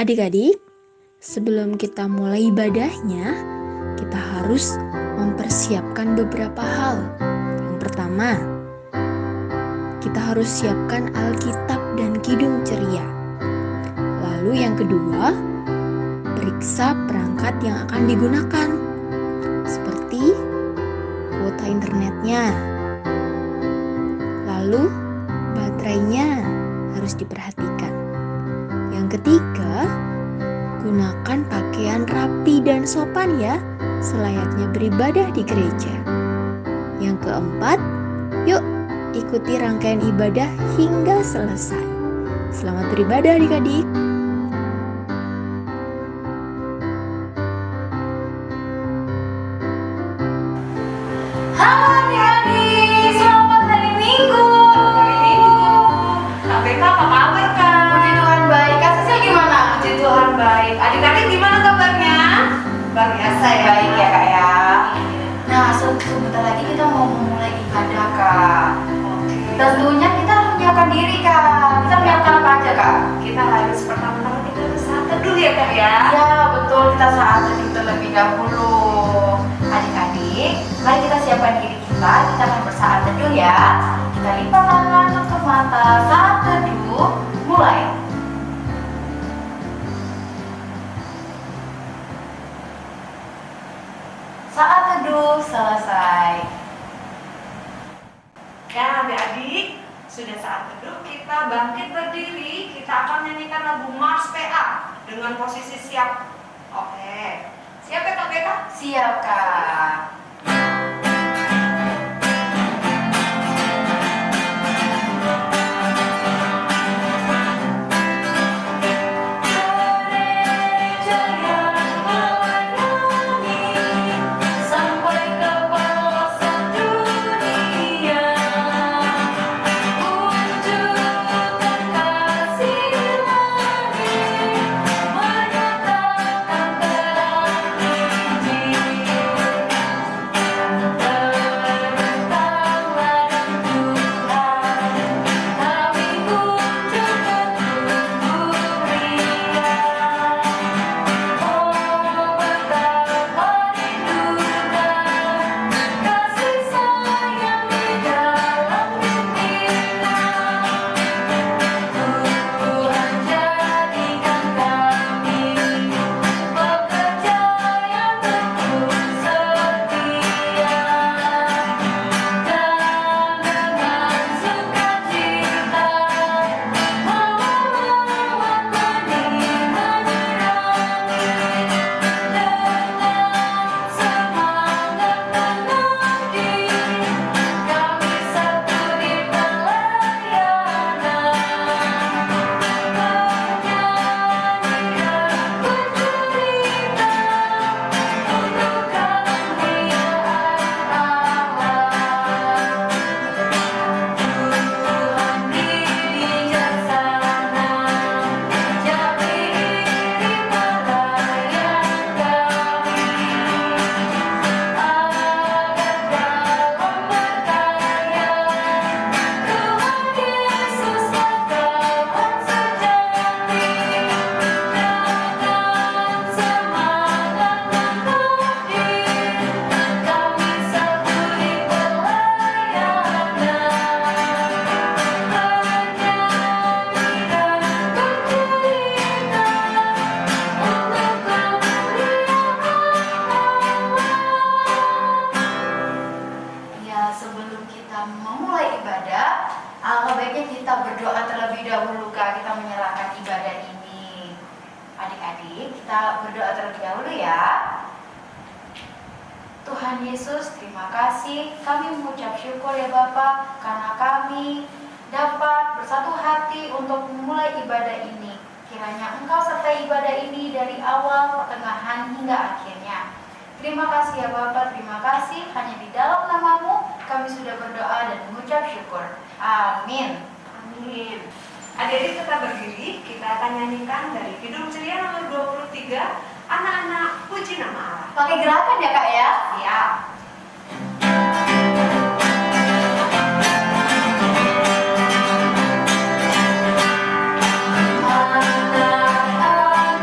Adik-adik, sebelum kita mulai ibadahnya, kita harus mempersiapkan beberapa hal. Yang pertama, kita harus siapkan Alkitab dan Kidung Ceria. Lalu yang kedua, periksa perangkat yang akan digunakan, seperti kuota internetnya. Lalu baterainya harus diperhatikan. Yang ketiga, gunakan pakaian rapi dan sopan ya, selayaknya beribadah di gereja. Yang keempat, yuk ikuti rangkaian ibadah hingga selesai. Selamat beribadah adik-adik. Halo adik-adik, selamat hari Minggu. Kak Beka apa kabar Kak? Puji Tuhan baik. Kak Sisil gimana? Puji Tuhan baik. Adik-adik gimana kabarnya? Luar biasa ya. Baik ya Kak ya. Nah, sebentar lagi kita mau memulai ibadah Kak. Oke. Tentunya kita harus menyiapkan diri Kak. Kita menyiapkan apa aja Kak? Kita harus pertama-tama kita harus saat teduh ya Kak ya. Iya betul, kita saat teduh terlebih dahulu. Adik-adik, mari kita siapkan diri kita akan bersaat teduh ya. Kita lipat tangan, tutup mata, saat teduh, mulai. Saat teduh selesai. Ya adik-adik, sudah saat teduh, kita bangkit berdiri. Kita akan nyanyikan lagu Mars PA dengan posisi siap. Oke, siap ya Kak Beka? Siap Kak. Sebelum kita memulai ibadah, alangkah baiknya kita berdoa terlebih dahulu Kak. Kita menyerahkan ibadah ini. Adik-adik, kita berdoa terlebih dahulu ya. Tuhan Yesus, terima kasih. Kami mengucap syukur ya Bapa, karena kami dapat bersatu hati untuk memulai ibadah ini. Kiranya Engkau sertai ibadah ini dari awal, pertengahan hingga akhirnya. Terima kasih ya Bapa, terima kasih. Hanya di dalam nama-Mu kami sudah berdoa dan mengucap syukur. Amin. Amin. Adik-adik tetap berdiri, kita akan nyanyikan dari Kidung Ceria nomor 23, Anak-anak Puji Nama Allah. Pakai gerakan ya Kak ya? Siap. Anak-anak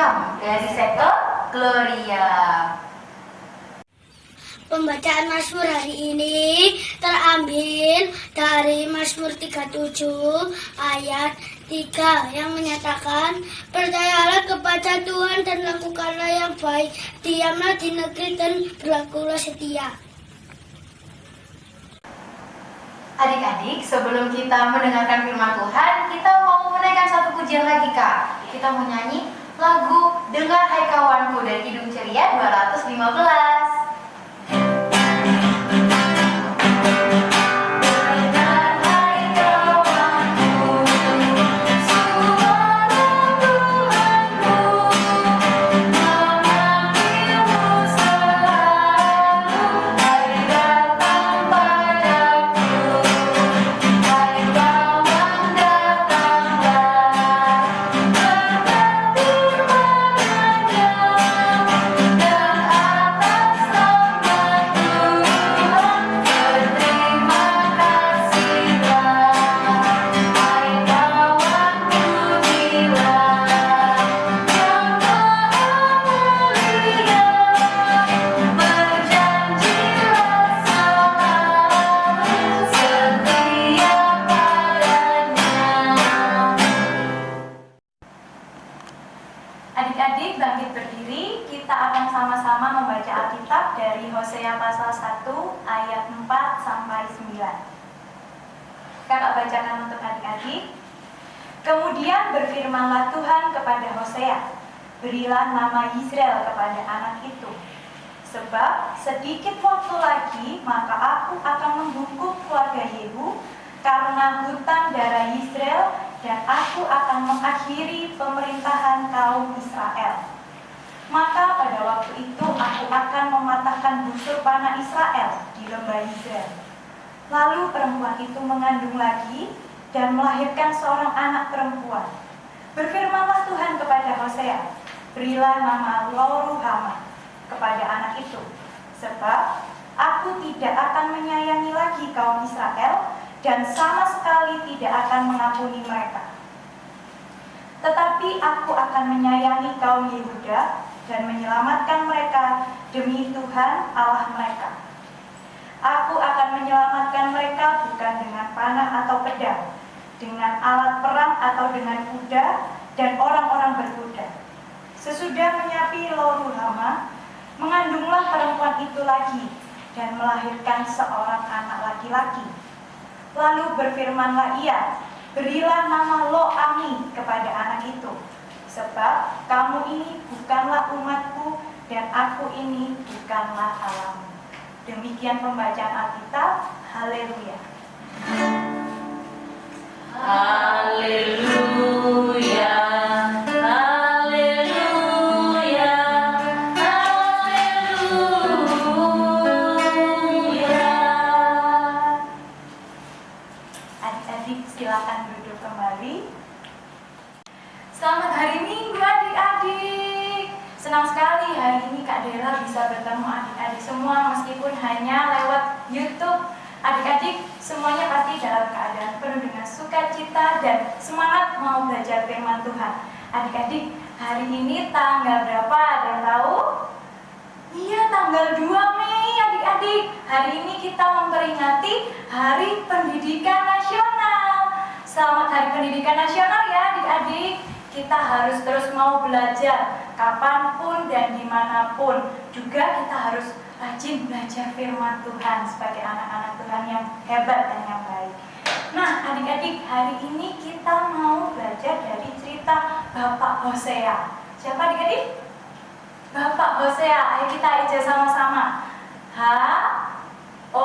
Welcome dari sektor Gloria. Pembacaan Mazmur hari ini terambil dari Mazmur 37 ayat 3 yang menyatakan, percayalah kepada Tuhan dan lakukanlah yang baik, diamlah di negeri dan berlakulah setia. Adik-adik, sebelum kita mendengarkan firman Tuhan, kita mau menaikkan satu pujian lagi, Kak. Kita mau nyanyi lagu Dengar Hai Kawanku dari Kidung Ceria 215. Adik-adik bangkit berdiri, kita akan sama-sama membaca Alkitab dari Hosea pasal 1 ayat 4 sampai 9. Kakak bacakan untuk adik-adik. Kemudian berfirmanlah Tuhan kepada Hosea, berilah nama Yisrael kepada anak itu. Sebab sedikit waktu lagi maka aku akan membungkuk keluarga Yehu karena hutang darah Yisrael, dan aku akan mengakhiri pemerintahan kaum Israel. Maka pada waktu itu aku akan mematahkan busur panah Israel di lembah Yizreel. Lalu perempuan itu mengandung lagi dan melahirkan seorang anak perempuan. Berfirmanlah Tuhan kepada Hosea, berilah nama Lo-ruhama kepada anak itu, sebab aku tidak akan menyayangi lagi kaum Israel dan sama sekali tidak akan mengampuni mereka. Tetapi aku akan menyayangi kaum Yehuda dan menyelamatkan mereka demi Tuhan Allah mereka. Aku akan menyelamatkan mereka bukan dengan panah atau pedang, dengan alat perang atau dengan kuda dan orang-orang berkuda. Sesudah menyapi Lo-ruhama, mengandunglah perempuan itu lagi dan melahirkan seorang anak laki-laki. Lalu berfirmanlah ia, berilah nama Lo-ami kepada anak itu, sebab kamu ini bukanlah umatku dan aku ini bukanlah Allahmu. Demikian pembacaan Alkitab. Haleluya. Haleluya. Haleluya. Haleluya. Adik-adik silakan duduk kembali. Selamat hari Minggu adik-adik. Senang sekali hari ini Kak Dela bisa bertemu adik-adik semua meskipun hanya lewat YouTube. Adik-adik semuanya pasti dalam keadaan penuh dengan sukacita dan semangat mau belajar firman Tuhan. Adik-adik, hari ini tanggal berapa? Ada yang tahu? Iya, tanggal 2 Mei adik-adik. Hari ini kita memperingati Hari Pendidikan Nasional. Selamat Hari Pendidikan Nasional ya adik-adik. Kita harus terus mau belajar kapanpun dan dimanapun. Juga kita harus rajin belajar firman Tuhan sebagai anak-anak Tuhan yang hebat dan yang baik. Nah adik-adik, hari ini kita mau belajar dari cerita Bapak Hosea. Siapa adik-adik? Bapak Hosea. Ayo kita aja sama-sama. H-O-S-E-A.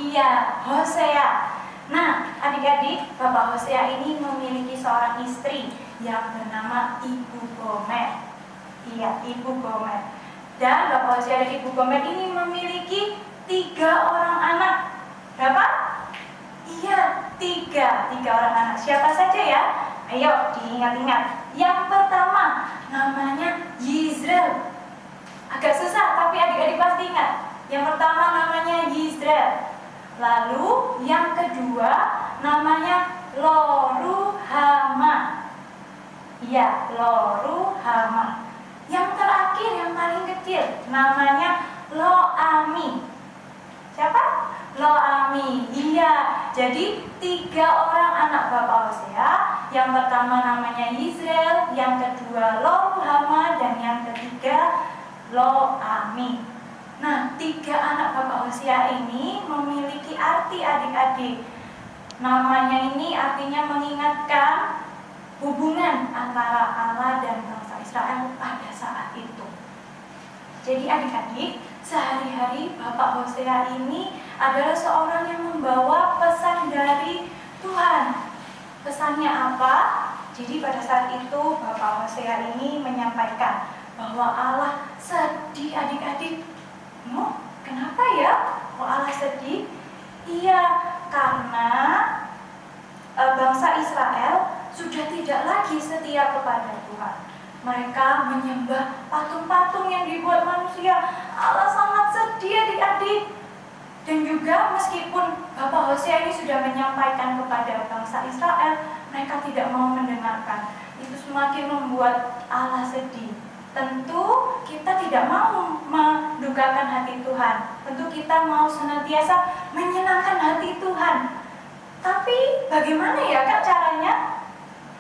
Iya, Hosea. Nah, adik-adik, Bapak Hosea ini memiliki seorang istri yang bernama Ibu Gomer. Iya, Ibu Gomer. Dan Bapak Hosea dan Ibu Gomer ini memiliki 3 orang anak. Berapa? Iya, 3 orang anak. Siapa saja ya? Ayo diingat-ingat. Yang pertama namanya Yisrael. Agak susah tapi adik-adik pasti ingat. Yang pertama namanya Yisrael. Lalu yang kedua kedua namanya Loruhama. Iya, Loruhama. Yang terakhir yang paling kecil namanya Loami. Siapa? Loami. Iya, jadi 3 orang anak Bapak Hosea. Yang pertama namanya Yisrael, yang kedua Loruhama, dan yang ketiga Loami. Nah, 3 anak Bapak Hosea ini memiliki arti adik-adik. Namanya ini artinya mengingatkan hubungan antara Allah dan bangsa Israel pada saat itu. Jadi adik-adik, sehari-hari Bapak Hosea ini adalah seorang yang membawa pesan dari Tuhan. Pesannya apa? Jadi pada saat itu Bapak Hosea ini menyampaikan bahwa Allah sedih adik-adik. Kenapa ya? Kok Allah sedih? Iya, karena bangsa Israel sudah tidak lagi setia kepada Tuhan. Mereka menyembah patung-patung yang dibuat manusia. Allah sangat sedih adik-adik. Dan juga meskipun Bapak Hosea ini sudah menyampaikan kepada bangsa Israel, mereka tidak mau mendengarkan. Itu semakin membuat Allah sedih. Tentu kita tidak mau mendukakan hati Tuhan. Tentu kita mau senantiasa menyenangkan hati Tuhan. Tapi bagaimana ya Kak caranya?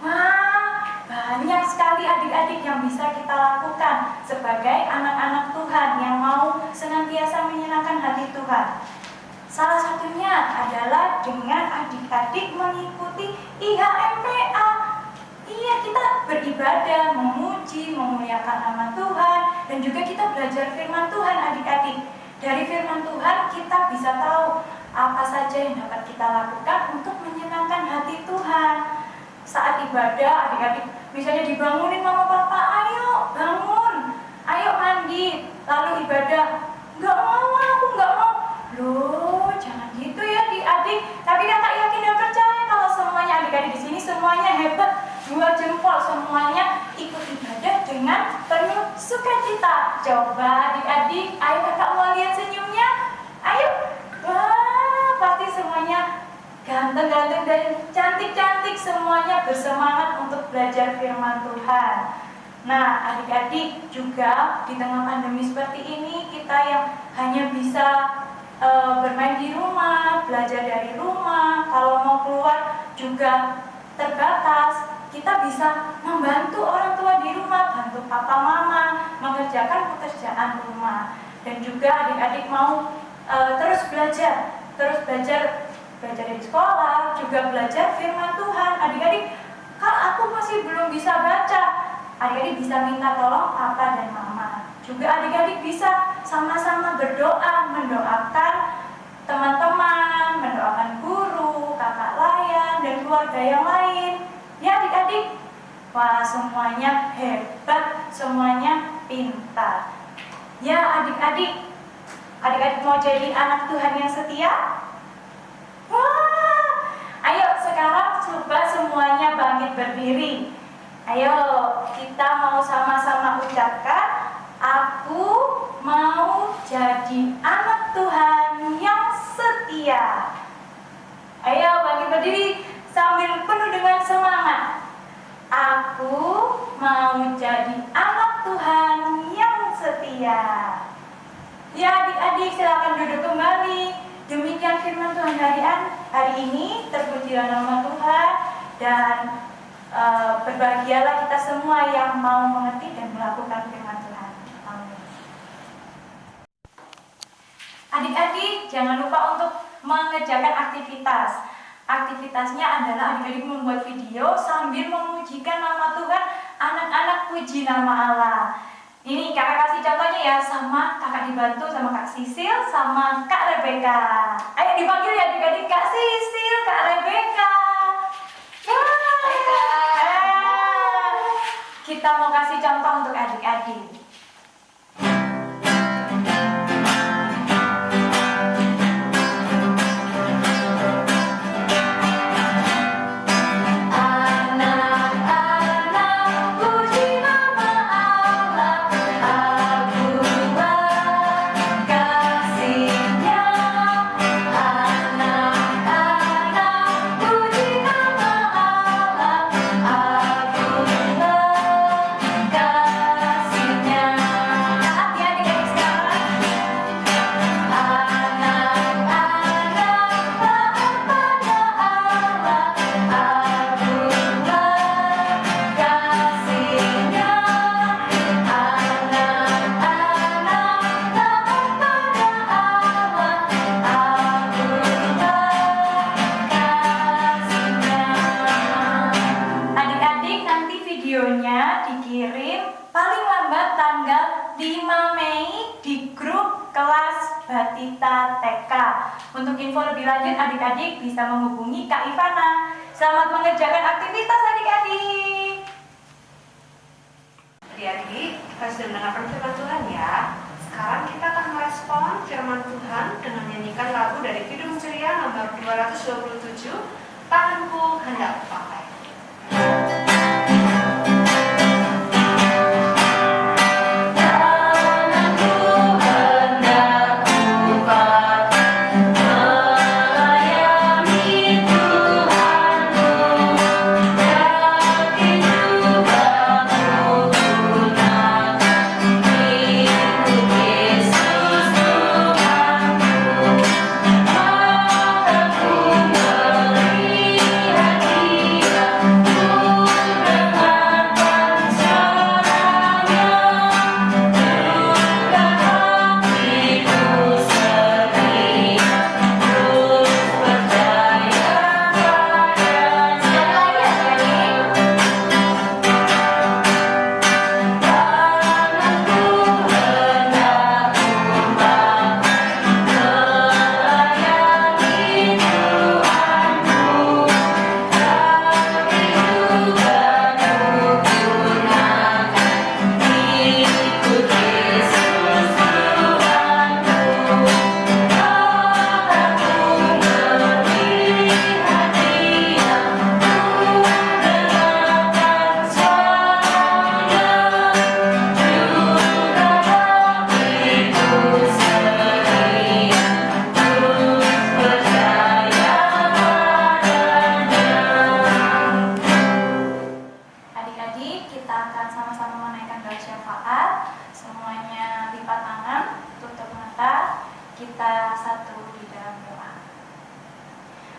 Wah, banyak sekali adik-adik yang bisa kita lakukan sebagai anak-anak Tuhan yang mau senantiasa menyenangkan hati Tuhan. Salah satunya adalah dengan adik-adik mengikuti IHMPA. Iya, kita beribadah, memuji, memuliakan nama Tuhan, dan juga kita belajar firman Tuhan adik-adik. Dari firman Tuhan kita bisa tahu apa saja yang dapat kita lakukan untuk menyenangkan hati Tuhan. Saat ibadah, adik-adik misalnya dibangunin mama papa, ayo bangun, ayo mandi, lalu ibadah. Nggak mau, aku nggak mau. Loh, jangan gitu ya adik-adik. Tapi kakak yakin dan percaya kalau semuanya adik-adik di sini semuanya hebat, 2 jempol, semuanya ikut ibadah dengan penuh sukacita. Coba adik-adik, ayo kakak mau lihat senyumnya. Ayo, wah, pasti semuanya ganteng-ganteng dan cantik-cantik, semuanya bersemangat untuk belajar firman Tuhan. Nah, adik-adik juga di tengah pandemi seperti ini, kita yang hanya bisa bermain di rumah, belajar dari rumah, kalau mau keluar juga terbatas, kita bisa membantu orang tua di rumah, bantu papa mama mengerjakan pekerjaan rumah. Dan juga adik-adik mau terus belajar di sekolah, juga belajar firman Tuhan. Adik-adik, Kak, aku masih belum bisa baca. Adik-adik bisa minta tolong papa dan mama. Juga adik-adik bisa sama-sama berdoa, mendoakan teman-teman, mendoakan guru, kakak layan, dan keluarga yang lain. Ya adik-adik, wah semuanya hebat, semuanya pintar. Ya adik-adik, adik-adik mau jadi anak Tuhan yang setia? Wah, ayo sekarang coba semuanya bangkit berdiri. Ayo kita mau sama-sama ucapkan, aku mau jadi anak Tuhan yang setia. Ayo bangkit berdiri sambil penuh dengan semangat. Aku mau jadi anak Tuhan yang setia. Ya adik-adik, silakan duduk kembali. Demikian firman Tuhan hari ini. Terpujilah nama Tuhan, dan berbahagialah kita semua yang mau mengerti dan melakukan firman Tuhan. Amin. Adik-adik, jangan lupa untuk mengerjakan aktivitas. Aktivitasnya adalah adik-adik membuat video sambil memujikan nama Tuhan, anak-anak puji nama Allah. Ini kakak kasih contohnya ya, sama kakak dibantu sama Kak Sisil sama Kak Rebeka. Ayo dipanggil ya adik-adik, Kak Sisil, Kak Rebeka. Kita mau kasih contoh untuk adik-adik. Batita TK. Untuk info lebih lanjut, adik-adik bisa menghubungi Kak Ivana. Selamat mengerjakan aktivitas adik-adik. Adik-adik, kita sudah mendengarkan firman Tuhan ya. Sekarang kita akan merespon firman Tuhan dengan nyanyikan lagu dari Kidung Ceria nomor 227, Tanganku Hendak Pakai.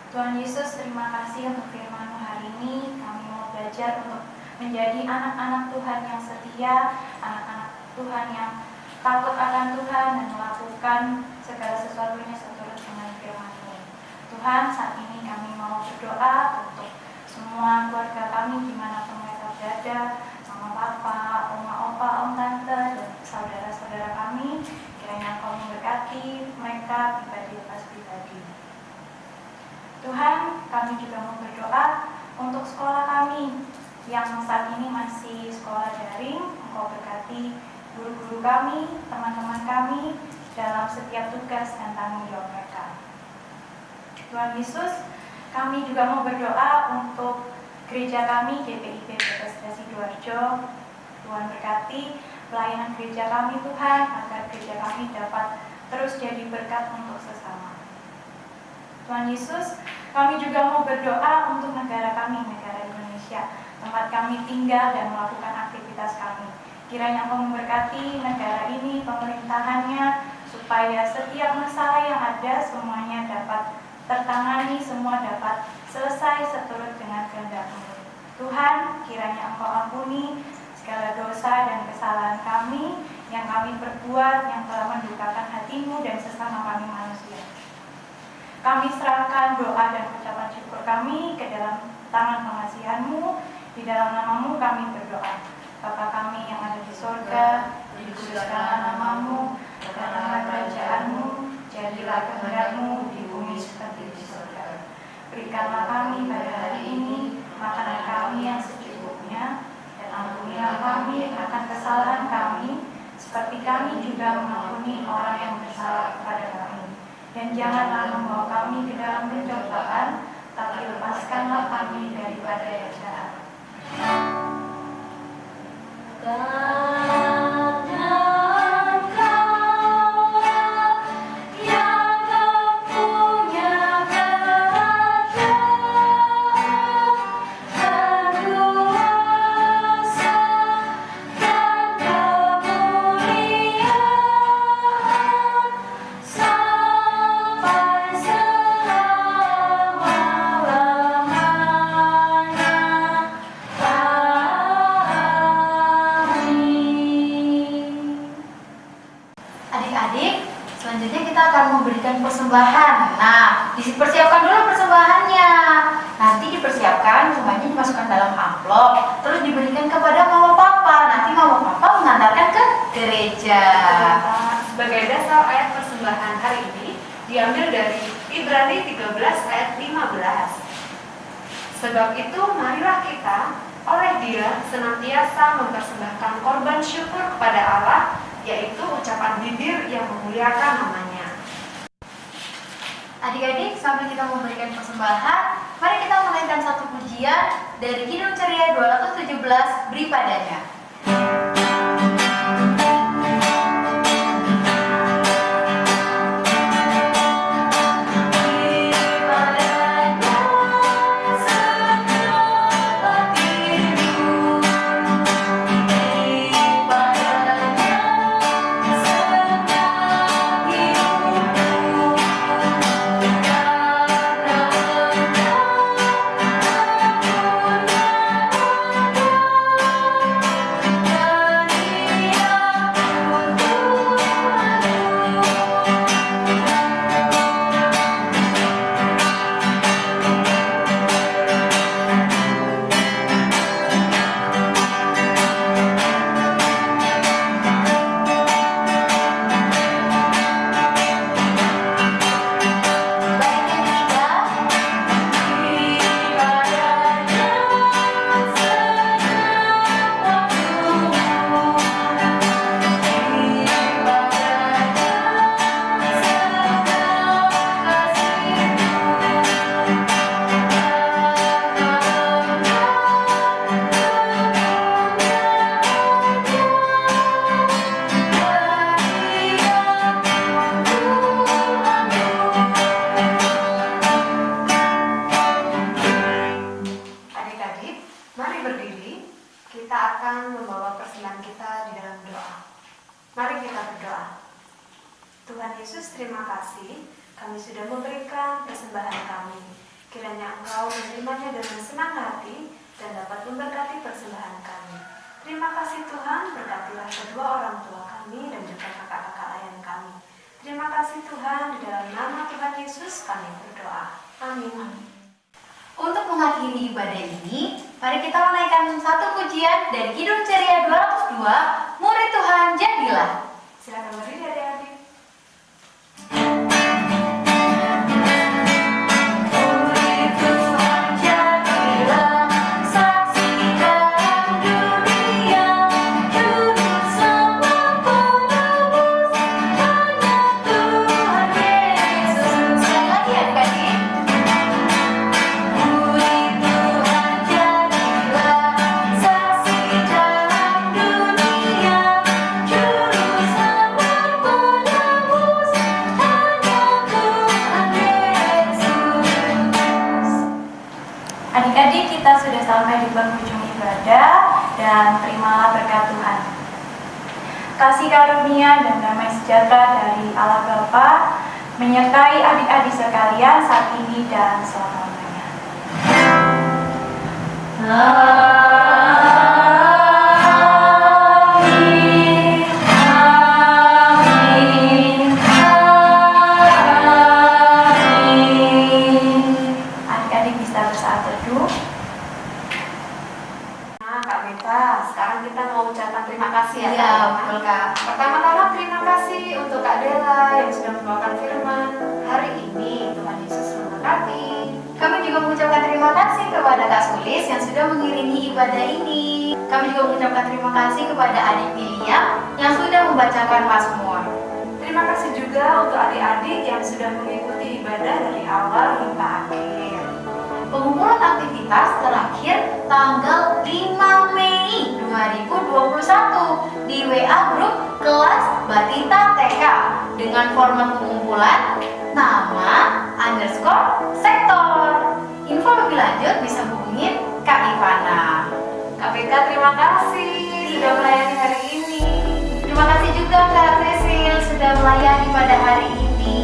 Tuhan Yesus, terima kasih untuk firman-Mu hari ini. Kami mau belajar untuk menjadi anak-anak Tuhan yang setia, anak-anak Tuhan yang takut akan Tuhan dan melakukan segala sesuatunya seturut dengan firman-Mu. Tuhan, saat ini kami mau berdoa untuk semua keluarga kami dimanapun mereka berada, mama, papa, oma, opa, om, tante, dan saudara-saudara kami. Kiranya Engkau memberkati mereka pribadi lepas pribadi. Tuhan, kami juga mau berdoa untuk sekolah kami yang saat ini masih sekolah daring. Engkau berkati guru-guru kami, teman-teman kami dalam setiap tugas dan tanggung jawab mereka. Tuhan Yesus, kami juga mau berdoa untuk gereja kami, GPIB Bethesda Sidoarjo. Tuhan berkati pelayanan gereja kami Tuhan, agar gereja kami dapat terus jadi berkat untuk sesama. Tuhan Yesus, kami juga mau berdoa untuk negara kami, negara Indonesia, tempat kami tinggal dan melakukan aktivitas kami. Kiranya Engkau memberkati negara ini, pemerintahannya, supaya setiap masalah yang ada semuanya dapat tertangani, semua dapat selesai seturut dengan kehendak-Mu. Tuhan, kiranya Engkau ampuni segala dosa dan kesalahan kami yang kami perbuat, yang telah mendukakan hati-Mu dan sesama kami manusia. Kami serahkan doa dan ucapan syukur kami ke dalam tangan pengasihan-Mu. Di dalam nama-Mu kami berdoa. Bapa kami yang ada di sorga, dikuduskanlah nama-Mu, datanglah kerajaan-Mu, jadilah kehendak-Mu di bumi seperti di sorga. Berikanlah kami pada hari ini makanan kami yang secukupnya, dan ampunilah kami akan kesalahan kami, seperti kami juga mengampuni orang yang bersalah kepada kami. Dan janganlah membawa kami ke dalam pencobaan, tapi lepaskanlah kami daripada yang jahat. Adik-adik, selanjutnya kita akan memberikan persembahan. Nah, dipersiapkan dulu persembahannya. Nanti dipersiapkan, semuanya dimasukkan dalam amplop, terus diberikan kepada mama papa. Nanti mama papa mengantarkan ke gereja. Sebagai dasar ayat persembahan persembahan hari ini diambil dari Ibrani 13 ayat 15. Sebab itu marilah kita oleh Dia senantiasa mempersembahkan korban syukur kepada Allah, yaitu ucapan bibir yang memuliakan nama-Nya. Adik-adik, sambil kita memberikan persembahan, mari kita menaikkan satu pujian dari Kidung Ceria 217, Beri Padanya. Tuhan Yesus, terima kasih kami sudah memberikan persembahan kami. Kiranya Engkau menerimanya dengan senang hati dan dapat memberkati persembahan kami. Terima kasih Tuhan, berkatilah kedua orang tua kami dan juga kakak-kakak ayah kami. Terima kasih Tuhan, di dalam nama Tuhan Yesus kami berdoa. Amin. Untuk mengakhiri ibadah ini, mari kita menaikkan satu pujian dari Kidung Ceria 202, Murid Tuhan Jadilah. Silakan berdiri adik-adik. Adik-adik, kita sudah sampai di penghujung ibadah dan terimalah berkat Tuhan. Kasih karunia dan damai sejahtera dari Allah Bapa menyertai adik-adik sekalian saat ini dan selamanya. Sekarang kita mau ucapkan terima kasih ya. Iya, betul Kak. Pertama-tama terima kasih untuk Kak Dela yang sudah membawakan firman hari ini. Tuhan Yesus memberkati. Kami juga mengucapkan terima kasih kepada Kak Sulis yang sudah mengiringi ibadah ini. Kami juga mengucapkan terima kasih kepada adik William yang sudah membacakan Mazmur. Terima kasih juga untuk adik-adik yang sudah mengikuti ibadah dari awal hingga akhir. Pengumpulan aktivitas terakhir tanggal 5 Mei 2021 di WA grup kelas Batita TK dengan format pengumpulan nama _sektor. Info lebih lanjut bisa hubungin Kak Ivana. Kak Beka, terima kasih sudah melayani hari ini. Terima kasih juga Kak Cecil sudah melayani pada hari ini.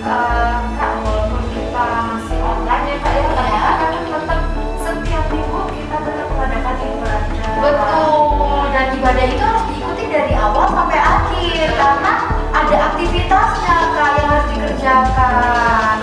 Kak, walaupun kita masih online ya Kak ya, tapi kan tetap setiap minggu kita tetap mengadakan ibadah. Betul, dan ibadah itu harus diikuti dari awal sampai akhir karena ada aktivitasnya Kak yang harus dikerjakan.